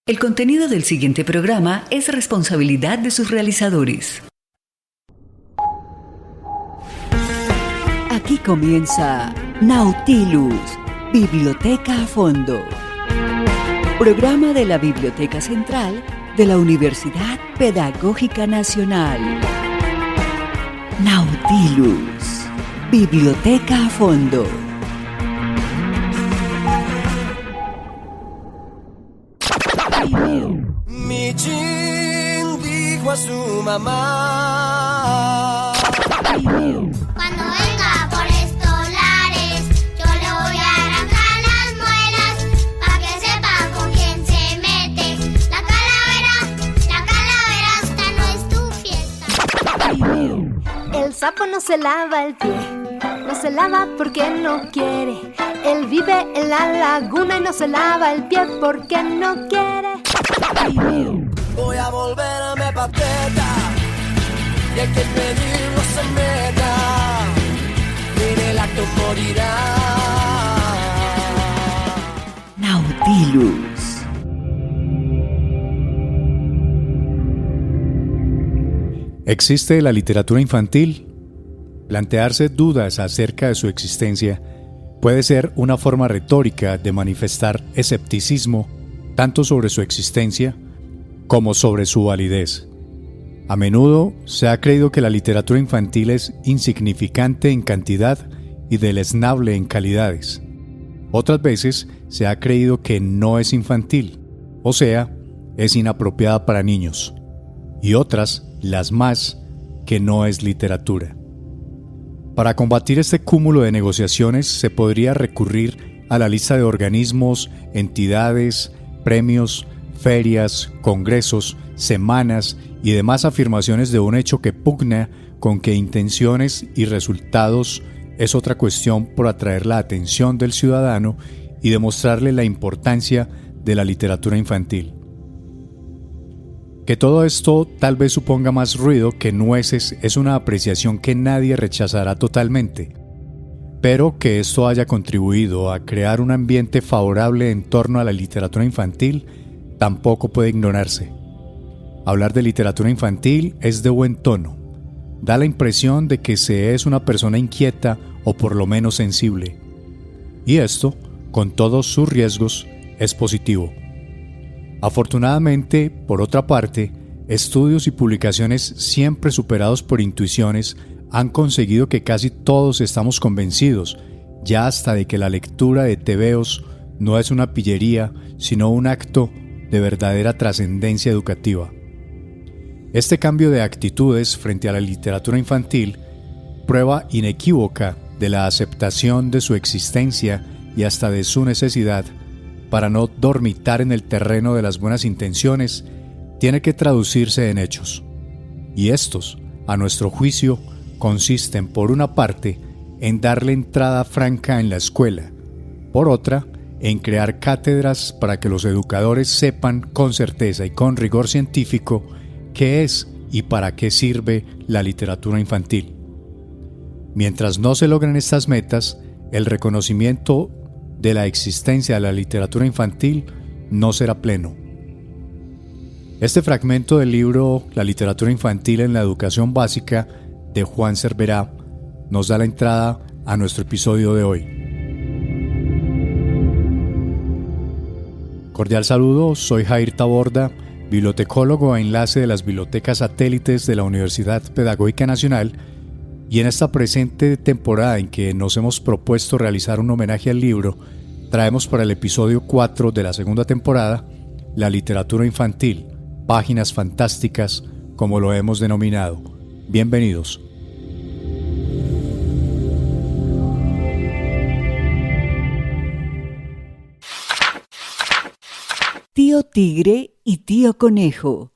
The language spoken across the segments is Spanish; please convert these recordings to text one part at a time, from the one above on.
El contenido del siguiente programa es responsabilidad de sus realizadores. Aquí comienza Nautilus, Biblioteca a Fondo. Programa de la Biblioteca Central de la Universidad Pedagógica Nacional. Nautilus, Biblioteca a Fondo. Michin dijo a su mamá: cuando venga por estos lares, yo le voy a arrancar las muelas, pa' que sepa con quién se mete. La calavera, esta no es tu fiesta. El sapo no se lava el pie, no se lava porque no quiere. Él vive en la laguna y no se lava el pie porque no quiere. Voy a volverme pateta, y el que en medir no se meta, en el acto morirá. Nautilus. ¿Existe la literatura infantil? Plantearse dudas acerca de su existencia puede ser una forma retórica de manifestar escepticismo tanto sobre su existencia como sobre su validez. A menudo se ha creído que la literatura infantil es insignificante en cantidad y deleznable en calidades. Otras veces se ha creído que no es infantil, o sea, es inapropiada para niños. Y otras, las más, que no es literatura. Para combatir este cúmulo de negociaciones se podría recurrir a la lista de organismos, entidades, premios, ferias, congresos, semanas y demás afirmaciones de un hecho que pugna con que intenciones y resultados es otra cuestión por atraer la atención del ciudadano y demostrarle la importancia de la literatura infantil. Que todo esto tal vez suponga más ruido que nueces es una apreciación que nadie rechazará totalmente, pero que esto haya contribuido a crear un ambiente favorable en torno a la literatura infantil tampoco puede ignorarse. Hablar de literatura infantil es de buen tono, da la impresión de que se es una persona inquieta o por lo menos sensible, y esto, con todos sus riesgos, es positivo. Afortunadamente, por otra parte, estudios y publicaciones siempre superados por intuiciones han conseguido que casi todos estamos convencidos, ya hasta de que la lectura de tebeos no es una pillería, sino un acto de verdadera trascendencia educativa. Este cambio de actitudes frente a la literatura infantil, prueba inequívoca de la aceptación de su existencia y hasta de su necesidad, para no dormitar en el terreno de las buenas intenciones, tiene que traducirse en hechos. Y estos, a nuestro juicio, consisten por una parte en darle entrada franca en la escuela, por otra, en crear cátedras para que los educadores sepan con certeza y con rigor científico qué es y para qué sirve la literatura infantil. Mientras no se logren estas metas, el reconocimiento de la existencia de la literatura infantil no será pleno. Este fragmento del libro La literatura infantil en la educación básica de Juan Cerverá nos da la entrada a nuestro episodio de hoy. Cordial saludo, soy Jair Taborda, bibliotecólogo e enlace de las bibliotecas satélites de la Universidad Pedagógica Nacional, y en esta presente temporada en que nos hemos propuesto realizar un homenaje al libro, traemos para el episodio 4 de la segunda temporada la literatura infantil, páginas fantásticas, como lo hemos denominado. Bienvenidos. Tío Tigre y Tío Conejo.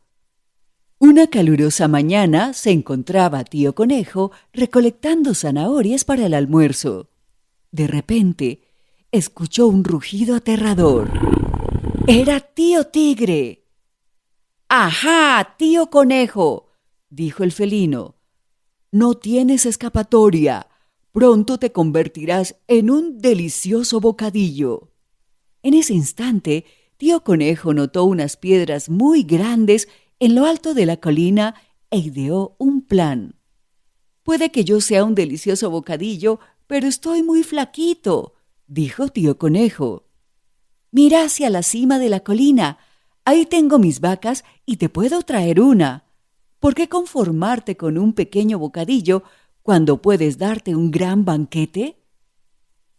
Una calurosa mañana se encontraba Tío Conejo recolectando zanahorias para el almuerzo. De repente, escuchó un rugido aterrador. ¡Era Tío Tigre! ¡Ajá, Tío Conejo!, dijo el felino. No tienes escapatoria. Pronto te convertirás en un delicioso bocadillo. En ese instante, Tío Conejo notó unas piedras muy grandes en lo alto de la colina e ideó un plan. «Puede que yo sea un delicioso bocadillo, pero estoy muy flaquito», dijo Tío Conejo. «Mira hacia la cima de la colina. Ahí tengo mis vacas y te puedo traer una. ¿Por qué conformarte con un pequeño bocadillo cuando puedes darte un gran banquete?»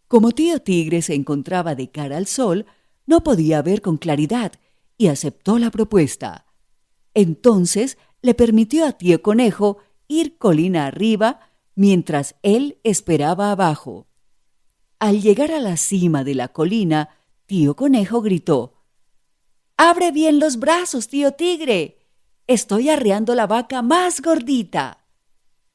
Como Tío Tigre se encontraba de cara al sol, no podía ver con claridad y aceptó la propuesta. Entonces le permitió a Tío Conejo ir colina arriba mientras él esperaba abajo. Al llegar a la cima de la colina, Tío Conejo gritó: «¡Abre bien los brazos, Tío Tigre! Estoy arreando la vaca más gordita».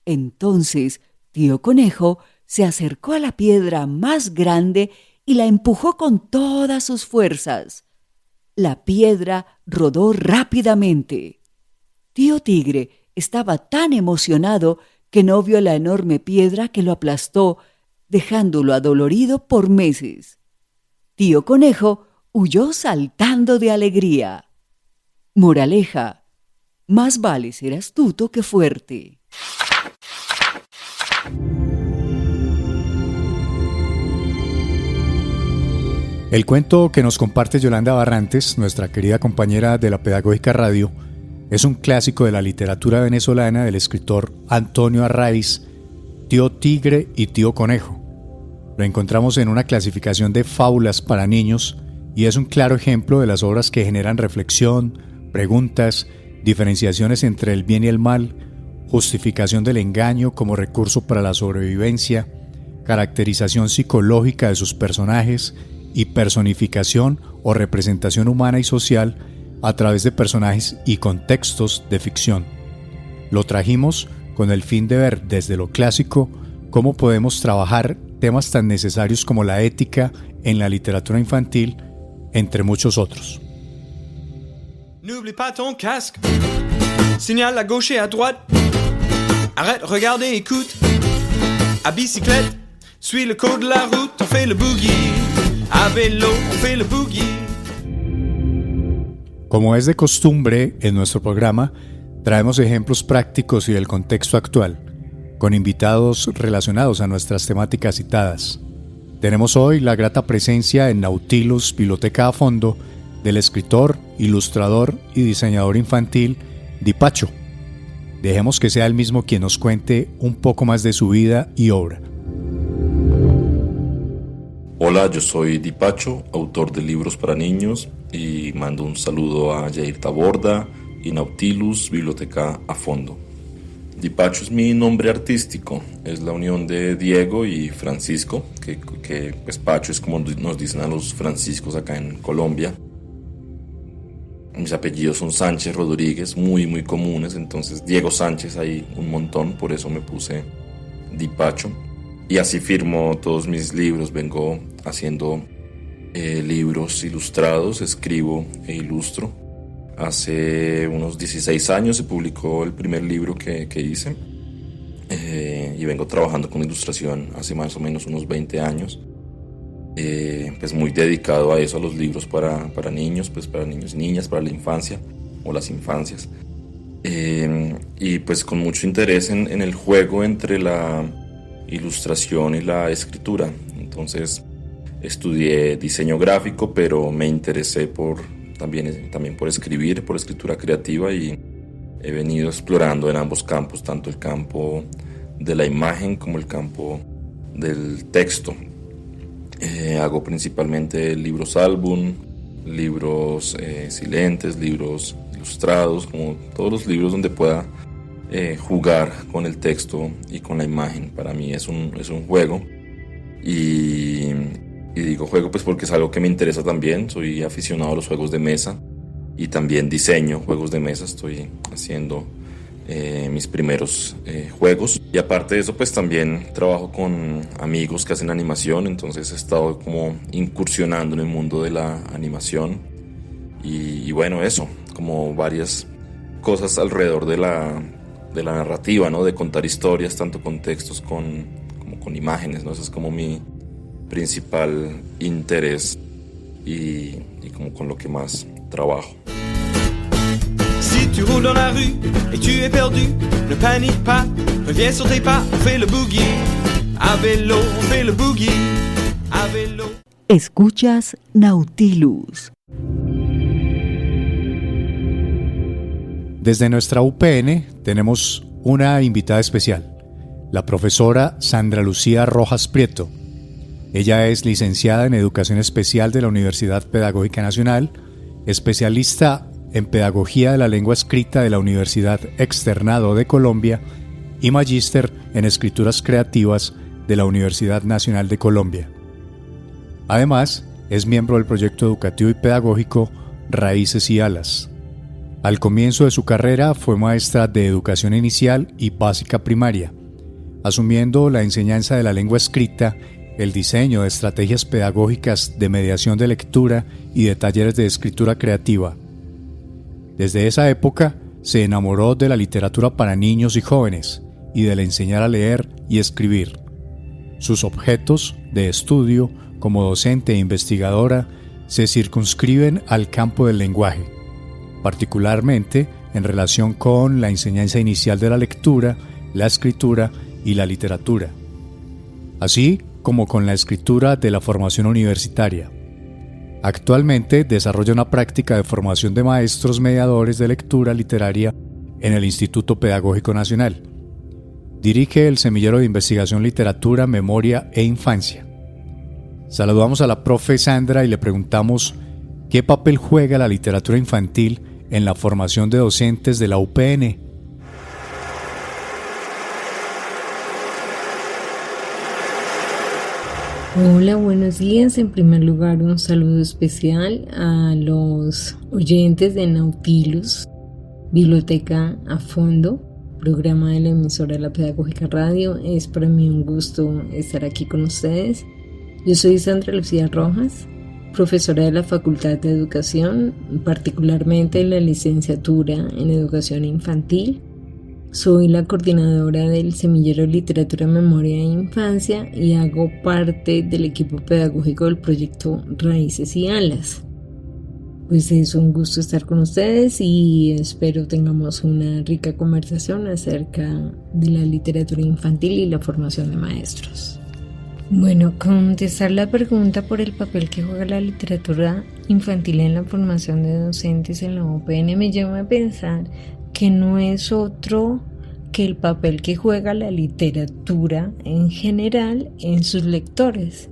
Entonces Tío Conejo se acercó a la piedra más grande y la empujó con todas sus fuerzas. La piedra rodó rápidamente. Tío Tigre estaba tan emocionado que no vio la enorme piedra que lo aplastó, dejándolo adolorido por meses. Tío Conejo huyó saltando de alegría. Moraleja: más vale ser astuto que fuerte. El cuento que nos comparte Yolanda Barrantes, nuestra querida compañera de la Pedagógica Radio, es un clásico de la literatura venezolana del escritor Antonio Arraiz, Tío Tigre y Tío Conejo. Lo encontramos en una clasificación de fábulas para niños y es un claro ejemplo de las obras que generan reflexión, preguntas, diferenciaciones entre el bien y el mal, justificación del engaño como recurso para la sobrevivencia, caracterización psicológica de sus personajes y personificación o representación humana y social a través de personajes y contextos de ficción. Lo trajimos con el fin de ver desde lo clásico cómo podemos trabajar temas tan necesarios como la ética en la literatura infantil, entre muchos otros. N'oublie pas ton casque. Signal à gauche et à droite. Arrête, regarde et écoute. À bicyclette, suis le code de la route, on fait le boogie. A vélo, on fait le boogie. Como es de costumbre en nuestro programa, traemos ejemplos prácticos y del contexto actual, con invitados relacionados a nuestras temáticas citadas. Tenemos hoy la grata presencia en Nautilus Biblioteca a Fondo del escritor, ilustrador y diseñador infantil Dipacho. Dejemos que sea él mismo quien nos cuente un poco más de su vida y obra. Hola, yo soy Dipacho, autor de libros para niños, y mando un saludo a Jair Taborda y Nautilus Biblioteca a Fondo. Dipacho es mi nombre artístico, es la unión de Diego y Francisco, que pues Pacho es como nos dicen a los franciscos acá en Colombia. Mis apellidos son Sánchez Rodríguez, muy comunes, entonces Diego Sánchez hay un montón, por eso me puse Dipacho. Y así firmo todos mis libros, vengo haciendo libros ilustrados, escribo e ilustro. Hace unos 16 años se publicó el primer libro que hice y vengo trabajando con ilustración hace más o menos unos 20 años. Pues muy dedicado a eso, a los libros para niños, pues para niños y niñas, para la infancia o las infancias. Y pues con mucho interés en el juego entre la ilustración y la escritura. Entonces estudié diseño gráfico, pero me interesé también por escribir, por escritura creativa, y he venido explorando en ambos campos, tanto el campo de la imagen como el campo del texto. Hago principalmente libros álbum, libros silentes, libros ilustrados, como todos los libros donde pueda jugar con el texto y con la imagen. Para mí es un juego, y digo juego pues porque es algo que me interesa también. Soy aficionado a los juegos de mesa y también diseño juegos de mesa. Estoy haciendo mis primeros juegos, y aparte de eso pues también trabajo con amigos que hacen animación, entonces he estado como incursionando en el mundo de la animación y bueno, eso, como varias cosas alrededor de la narrativa, ¿no? De contar historias, tanto con textos como con imágenes, ¿no? Ese es como mi principal interés. y como con lo que más trabajo. Si tu roules dans la rue et tu es perdu, ne panique pas, reviens sur tes pas, on fait le boogie. À vélo, on fait le boogie. À vélo. Escuchas Nautilus. Desde nuestra UPN tenemos una invitada especial, la profesora Sandra Lucía Rojas Prieto. Ella es licenciada en Educación Especial de la Universidad Pedagógica Nacional, especialista en Pedagogía de la Lengua Escrita de la Universidad Externado de Colombia y magíster en Escrituras Creativas de la Universidad Nacional de Colombia. Además, es miembro del proyecto educativo y pedagógico Raíces y Alas. Al comienzo de su carrera fue maestra de Educación Inicial y Básica Primaria, asumiendo la enseñanza de la lengua escrita, el diseño de estrategias pedagógicas de mediación de lectura y de talleres de escritura creativa. Desde esa época se enamoró de la literatura para niños y jóvenes y del enseñar a leer y escribir. Sus objetos de estudio como docente e investigadora se circunscriben al campo del lenguaje, particularmente en relación con la enseñanza inicial de la lectura, la escritura y la literatura, así como con la escritura de la formación universitaria. Actualmente desarrolla una práctica de formación de maestros mediadores de lectura literaria en el Instituto Pedagógico Nacional. Dirige el Semillero de Investigación Literatura, Memoria e Infancia. Saludamos a la profe Sandra y le preguntamos ¿qué papel juega la literatura infantil en la formación de docentes de la UPN? Hola, buenos días. En primer lugar, un saludo especial a los oyentes de Nautilus, Biblioteca a Fondo, programa de la emisora La Pedagógica Radio. Es para mí un gusto estar aquí con ustedes. Yo soy Sandra Lucía Rojas, profesora de la Facultad de Educación, particularmente en la licenciatura en Educación Infantil. Soy la coordinadora del Semillero Literatura, Memoria e Infancia y hago parte del equipo pedagógico del proyecto Raíces y Alas. Pues es un gusto estar con ustedes y espero tengamos una rica conversación acerca de la literatura infantil y la formación de maestros. Bueno, contestar la pregunta por el papel que juega la literatura infantil en la formación de docentes en la UPN me lleva a pensar que no es otro que el papel que juega la literatura en general en sus lectores.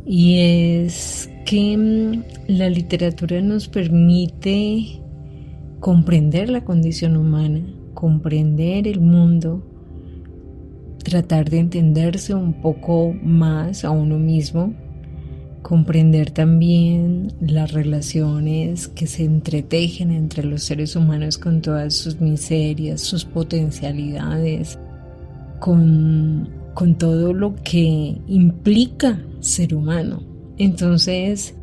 Y es que la literatura nos permite comprender la condición humana, comprender el mundo, tratar de entenderse un poco más a uno mismo, comprender también las relaciones que se entretejen entre los seres humanos con todas sus miserias, sus potencialidades, con todo lo que implica ser humano. Entonces,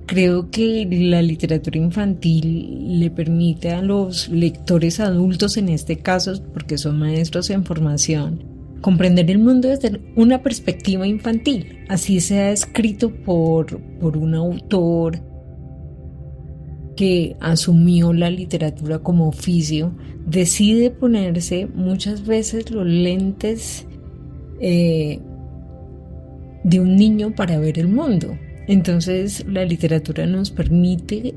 creo que la literatura infantil le permite a los lectores adultos, en este caso, porque son maestros en formación, comprender el mundo desde una perspectiva infantil, así sea escrito por un autor que asumió la literatura como oficio, decide ponerse muchas veces los lentes de un niño para ver el mundo. Entonces la literatura nos permite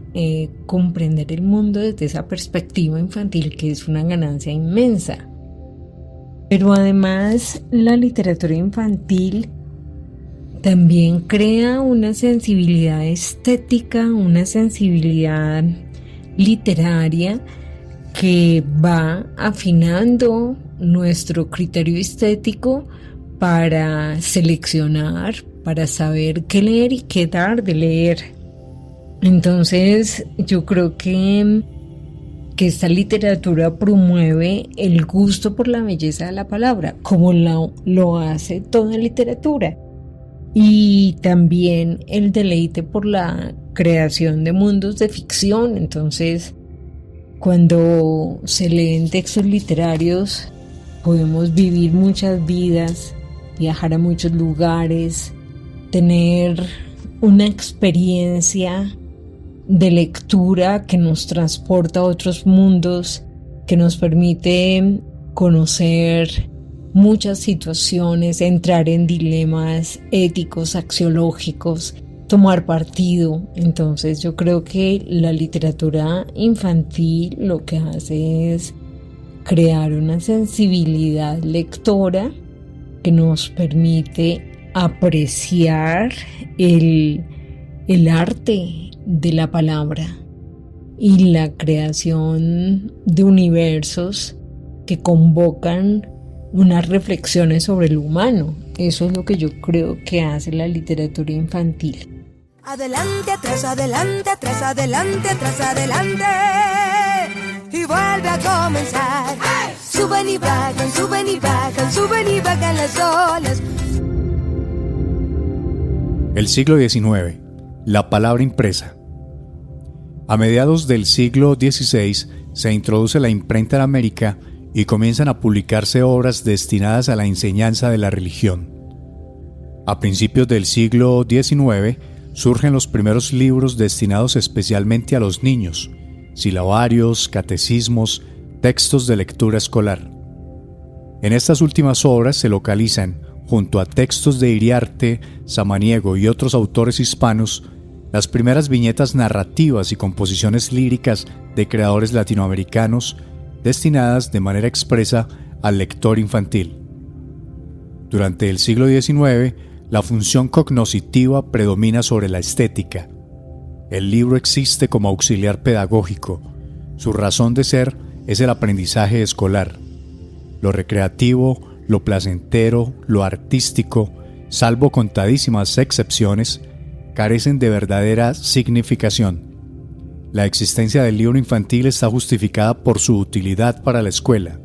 comprender el mundo desde esa perspectiva infantil, que es una ganancia inmensa. Pero además la literatura infantil también crea una sensibilidad estética, una sensibilidad literaria que va afinando nuestro criterio estético para seleccionar, para saber qué leer y qué dar de leer. Entonces yo creo que esta literatura promueve el gusto por la belleza de la palabra, como lo hace toda literatura, y también el deleite por la creación de mundos de ficción. Entonces, cuando se leen textos literarios, podemos vivir muchas vidas, viajar a muchos lugares, tener una experiencia de lectura que nos transporta a otros mundos, que nos permite conocer muchas situaciones, entrar en dilemas éticos, axiológicos, tomar partido. Entonces yo creo que la literatura infantil lo que hace es crear una sensibilidad lectora que nos permite apreciar el arte de la palabra y la creación de universos que convocan unas reflexiones sobre el humano. Eso es lo que yo creo que hace la literatura infantil. Adelante, atrás, adelante, atrás, adelante, atrás, adelante. Y vuelve a comenzar. ¡Hey! Suben y bajan, suben y bajan, suben y bajan las olas. El siglo XIX. La palabra impresa. A mediados del siglo XVI se introduce la imprenta en América y comienzan a publicarse obras destinadas a la enseñanza de la religión. A principios del siglo XIX surgen los primeros libros destinados especialmente a los niños, silabarios, catecismos, textos de lectura escolar. En estas últimas obras se localizan, junto a textos de Iriarte, Samaniego y otros autores hispanos, las primeras viñetas narrativas y composiciones líricas de creadores latinoamericanos destinadas de manera expresa al lector infantil. Durante el siglo XIX, la función cognoscitiva predomina sobre la estética. El libro existe como auxiliar pedagógico. Su razón de ser es el aprendizaje escolar. Lo recreativo, lo placentero, lo artístico, salvo contadísimas excepciones, carecen de verdadera significación. La existencia del libro infantil está justificada por su utilidad para la escuela.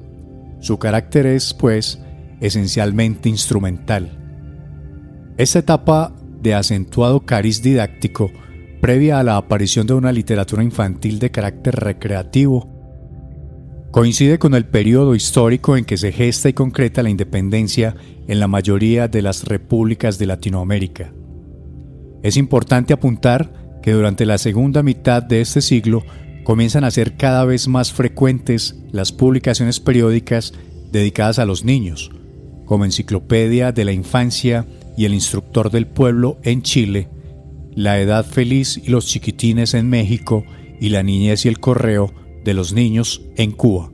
Su carácter es, pues, esencialmente instrumental. Esta etapa de acentuado cariz didáctico, previa a la aparición de una literatura infantil de carácter recreativo, coincide con el periodo histórico en que se gesta y concreta la independencia en la mayoría de las repúblicas de Latinoamérica. Es importante apuntar que durante la segunda mitad de este siglo comienzan a ser cada vez más frecuentes las publicaciones periódicas dedicadas a los niños, como Enciclopedia de la Infancia y El Instructor del Pueblo en Chile, La Edad Feliz y los Chiquitines en México y La Niñez y el Correo de los Niños en Cuba.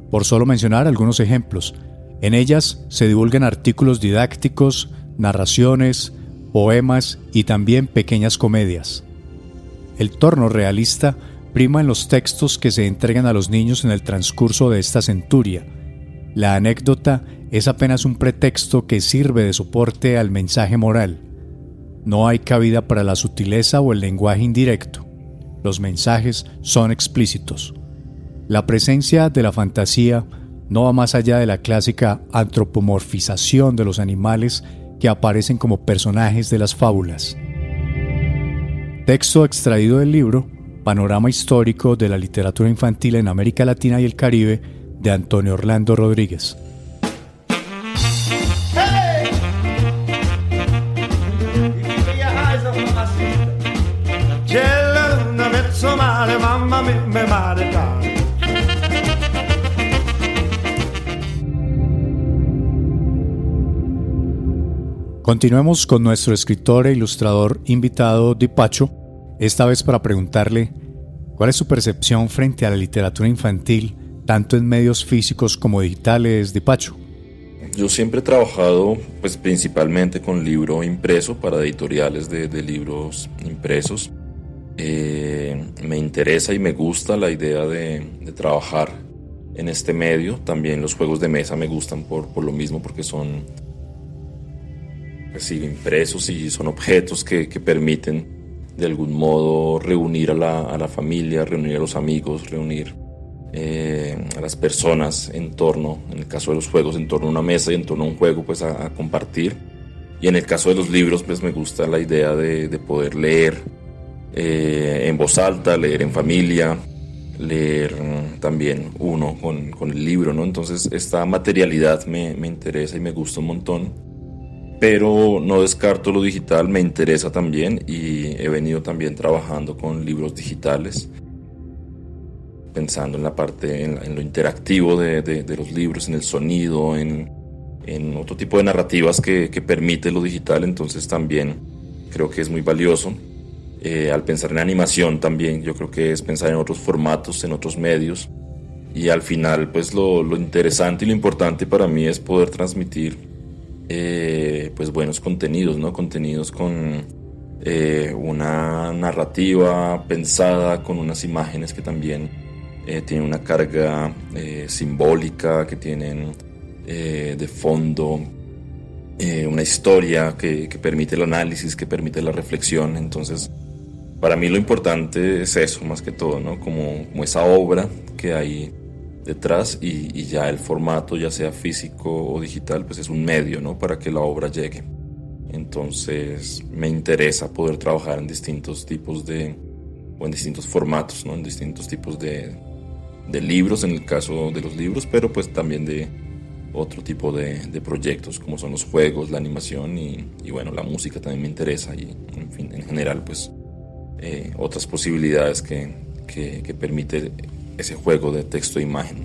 Por solo mencionar algunos ejemplos, en ellas se divulgan artículos didácticos, narraciones, poemas y también pequeñas comedias. El tono realista prima en los textos que se entregan a los niños en el transcurso de esta centuria. La anécdota es apenas un pretexto que sirve de soporte al mensaje moral. No hay cabida para la sutileza o el lenguaje indirecto. Los mensajes son explícitos. La presencia de la fantasía no va más allá de la clásica antropomorfización de los animales que aparecen como personajes de las fábulas. Texto extraído del libro Panorama histórico de la literatura infantil en América Latina y el Caribe, de Antonio Orlando Rodríguez. Continuemos con nuestro escritor e ilustrador invitado Di Pacho, esta vez para preguntarle cuál es su percepción frente a la literatura infantil, tanto en medios físicos como digitales. Di Pacho. Yo siempre he trabajado pues, principalmente con libro impreso para editoriales de libros impresos. Me interesa y me gusta la idea de trabajar en este medio. También los juegos de mesa me gustan por lo mismo, porque son pues, sí, impresos y son objetos que permiten de algún modo reunir a la familia, reunir a los amigos, reunir a las personas en torno, en el caso de los juegos, en torno a una mesa y en torno a un juego, pues a compartir. Y en el caso de los libros, pues me gusta la idea de poder leer en voz alta, leer en familia, leer también uno con el libro, ¿no? Entonces esta materialidad me interesa y me gusta un montón. pero no descarto lo digital, me interesa también y he venido también trabajando con libros digitales, pensando en la parte, en lo interactivo de los libros, en el sonido, en otro tipo de narrativas que permite lo digital. Entonces también creo que es muy valioso. Al pensar en animación también, yo creo que es pensar en otros formatos, en otros medios, y al final pues lo interesante y lo importante para mí es poder transmitir pues buenos contenidos, ¿no? Contenidos con una narrativa pensada, con unas imágenes que también tienen una carga simbólica, que tienen de fondo una historia que permite el análisis, que permite la reflexión. Entonces, para mí lo importante es eso, más que todo, ¿no? Como esa obra que hay detrás, y ya el formato, ya sea físico o digital, pues es un medio, ¿no? Para que la obra llegue. Entonces me interesa poder trabajar en distintos tipos o en distintos formatos, ¿no? En distintos tipos de libros, en el caso de los libros, pero pues también de otro tipo de proyectos, como son los juegos, la animación y bueno, la música también me interesa, y en fin, en general pues otras posibilidades que permite ese juego de texto e imagen.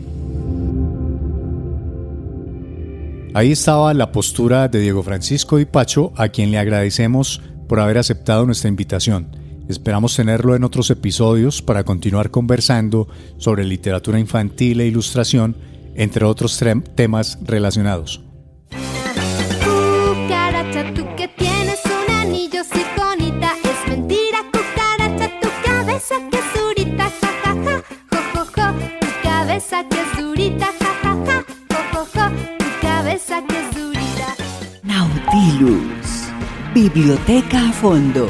Ahí estaba la postura de Diego Francisco Di Pacho, a quien le agradecemos por haber aceptado nuestra invitación. Esperamos tenerlo en otros episodios para continuar conversando sobre literatura infantil e ilustración, entre otros temas relacionados. Cucaracha, tú que tienes un anillo circonita, es mentira, cucaracha, tu cabeza que es durita, ja, ja, ja, jo, jo, jo, tu cabeza que es durita, ja, ja, ja, jo, jo, jo, tu cabeza que es durita. Nautilus, Biblioteca a Fondo.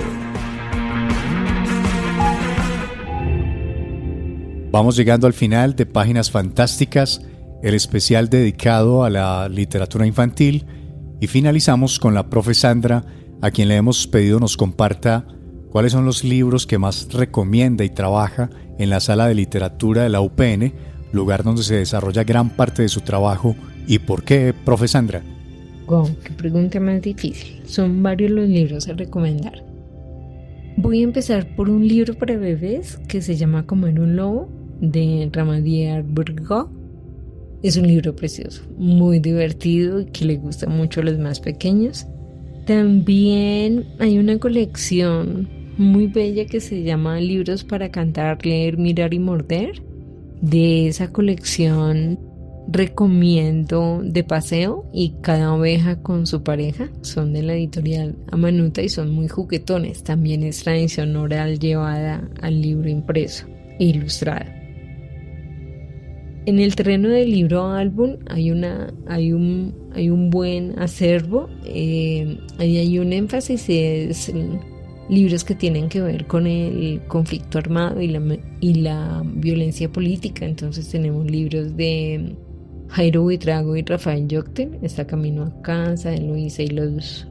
Vamos llegando al final de Páginas Fantásticas, el especial dedicado a la literatura infantil, y finalizamos con la profe Sandra, a quien le hemos pedido nos comparta cuáles son los libros que más recomienda y trabaja en la Sala de Literatura de la UPN, lugar donde se desarrolla gran parte de su trabajo. ¿Y por qué, profe Sandra? Wow, qué pregunta más difícil. Son varios los libros a recomendar. Voy a empezar por un libro para bebés que se llama Comer un lobo, de Ramadier Bourgault. Es un libro precioso, muy divertido y que le gusta mucho a los más pequeños. También hay una colección muy bella que se llama Libros para cantar, leer, mirar y morder. De esa colección recomiendo De Paseo y Cada oveja con su pareja. Son de la editorial Amanuta y son muy juguetones. También es tradición oral llevada al libro impreso e ilustrado. En el terreno del libro álbum hay un buen acervo. Ahí hay un énfasis, es libros que tienen que ver con el conflicto armado y la violencia política. Entonces tenemos libros de Jairo Buitrago y Rafael Yocten, Está camino a casa, Eloísa y los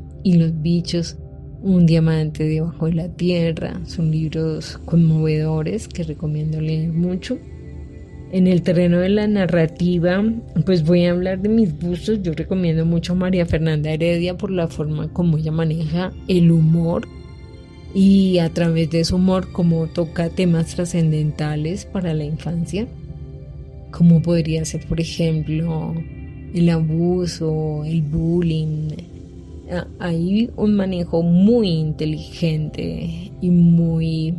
bichos, Un diamante debajo de la tierra. Son libros conmovedores que recomiendo leer mucho. En el terreno de la narrativa, pues voy a hablar de mis gustos. Yo recomiendo mucho a María Fernanda Heredia por la forma como ella maneja el humor y a través de su humor como toca temas trascendentales para la infancia, como podría ser, por ejemplo, el abuso, el bullying. Hay un manejo muy inteligente y muy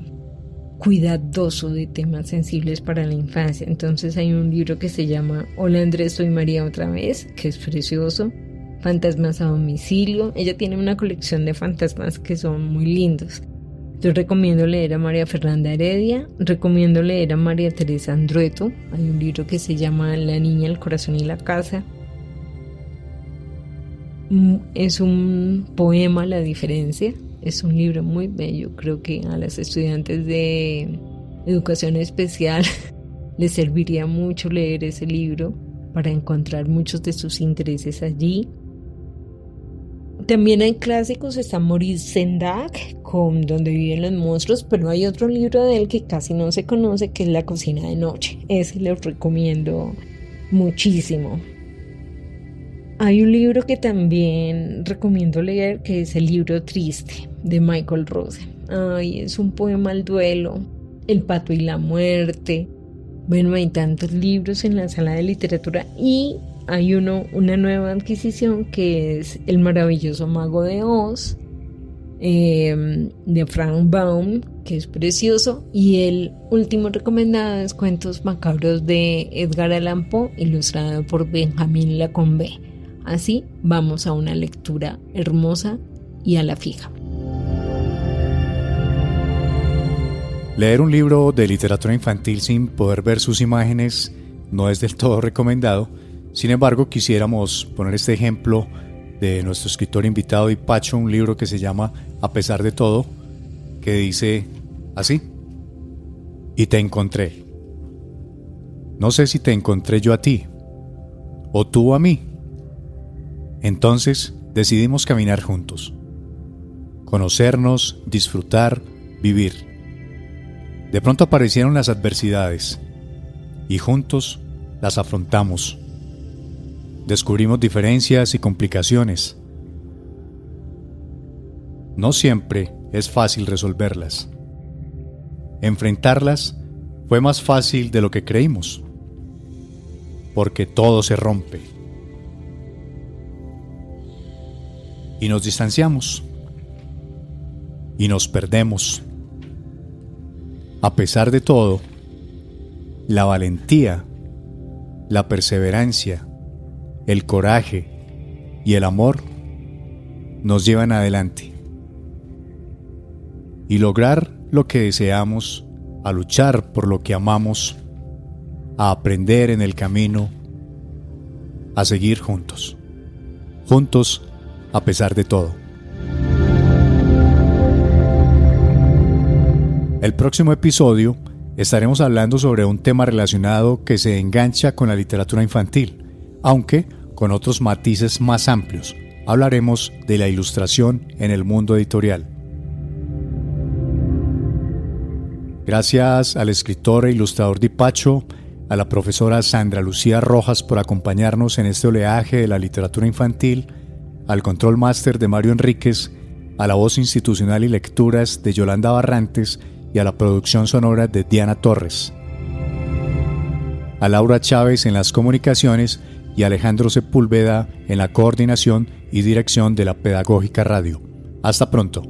cuidadoso de temas sensibles para la infancia. Entonces hay un libro que se llama Hola Andrés, soy María otra vez, que es precioso. Fantasmas a domicilio. Ella tiene una colección de fantasmas que son muy lindos. Yo recomiendo leer a María Fernanda Heredia, recomiendo leer a María Teresa Andrueto. Hay un libro que se llama La niña, el corazón y la casa. Es un poema, La diferencia. Es un libro muy bello. Creo que a las estudiantes de educación especial les serviría mucho leer ese libro para encontrar muchos de sus intereses allí. También hay clásicos, está Maurice Sendak con Donde viven los monstruos, pero hay otro libro de él que casi no se conoce, que es La cocina de noche. Ese lo recomiendo muchísimo. Hay un libro que también recomiendo leer, que es el libro Triste, de Michael Rose. Ay, es un poema al duelo, El pato y la muerte. Bueno, hay tantos libros en la sala de literatura y hay una nueva adquisición que es El maravilloso mago de Oz, de Frank Baum, que es precioso, y el último recomendado es Cuentos macabros de Edgar Allan Poe, ilustrado por Benjamín Lacombe. Así vamos a una lectura hermosa y a la fija. Leer un libro de literatura infantil sin poder ver sus imágenes no es del todo recomendado. Sin embargo, quisiéramos poner este ejemplo de nuestro escritor invitado Di Pacho, un libro que se llama A pesar de todo, que dice así: y te encontré. No sé si te encontré yo a ti, o tú a mí. Entonces decidimos caminar juntos, conocernos, disfrutar, vivir. De pronto aparecieron las adversidades y juntos las afrontamos. Descubrimos diferencias y complicaciones. No siempre es fácil resolverlas. Enfrentarlas fue más fácil de lo que creímos, porque todo se rompe. Y nos distanciamos. Y nos perdemos. A pesar de todo, la valentía, la perseverancia, el coraje y el amor nos llevan adelante. Y lograr lo que deseamos, a luchar por lo que amamos, a aprender en el camino, a seguir juntos. Juntos a pesar de todo. El próximo episodio estaremos hablando sobre un tema relacionado que se engancha con la literatura infantil, aunque con otros matices más amplios. Hablaremos de la ilustración en el mundo editorial. Gracias al escritor e ilustrador Di Pacho, a la profesora Sandra Lucía Rojas por acompañarnos en este oleaje de la literatura infantil, al control máster de Mario Enríquez, a la voz institucional y lecturas de Yolanda Barrantes y a la producción sonora de Diana Torres. A Laura Chávez en las comunicaciones y a Alejandro Sepúlveda en la coordinación y dirección de la Pedagógica Radio. Hasta pronto.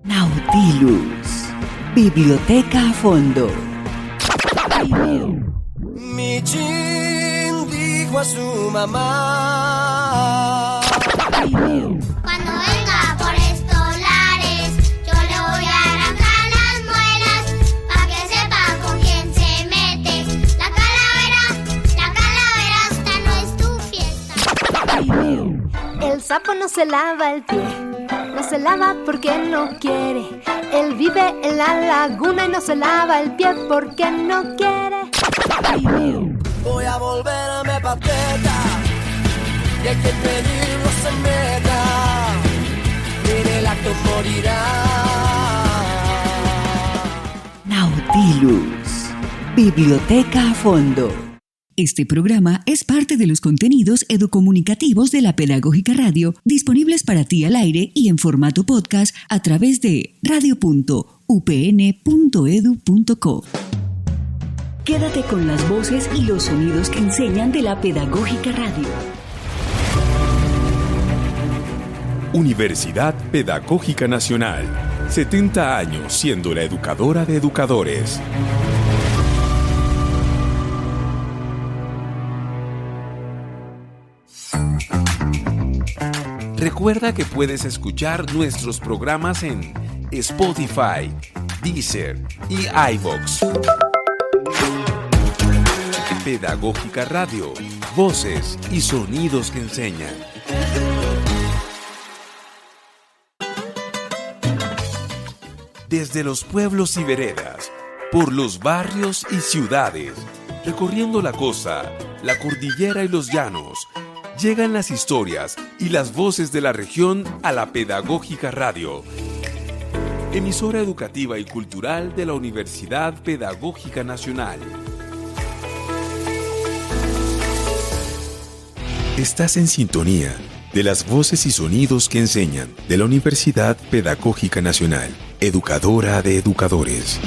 Nautilus, Biblioteca a Fondo. Mi chin dijo a su mamá: Cuando venga por estos lares, yo le voy a arrancar las muelas, pa' que sepa con quién se mete. La calavera, esta no es tu fiesta. El sapo no se lava el pie, no se lava porque no quiere. Él vive en la laguna y no se lava el pie porque no quiere. Voy a volverme pateta y el que en peligro se meta en el acto morirá. Nautilus, Biblioteca a Fondo. Este programa es parte de los contenidos educomunicativos de la Pedagógica Radio, disponibles para ti al aire y en formato podcast a través de radio.upn.edu.co. Quédate con las voces y los sonidos que enseñan de la Pedagógica Radio. Universidad Pedagógica Nacional. 70 años siendo la educadora de educadores. Recuerda que puedes escuchar nuestros programas en Spotify, Deezer y iVoox. Pedagógica Radio, voces y sonidos que enseñan. Desde los pueblos y veredas, por los barrios y ciudades, recorriendo la costa, la cordillera y los llanos, llegan las historias y las voces de la región a la Pedagógica Radio, emisora educativa y cultural de la Universidad Pedagógica Nacional. Estás en sintonía de las voces y sonidos que enseñan de la Universidad Pedagógica Nacional, educadora de educadores.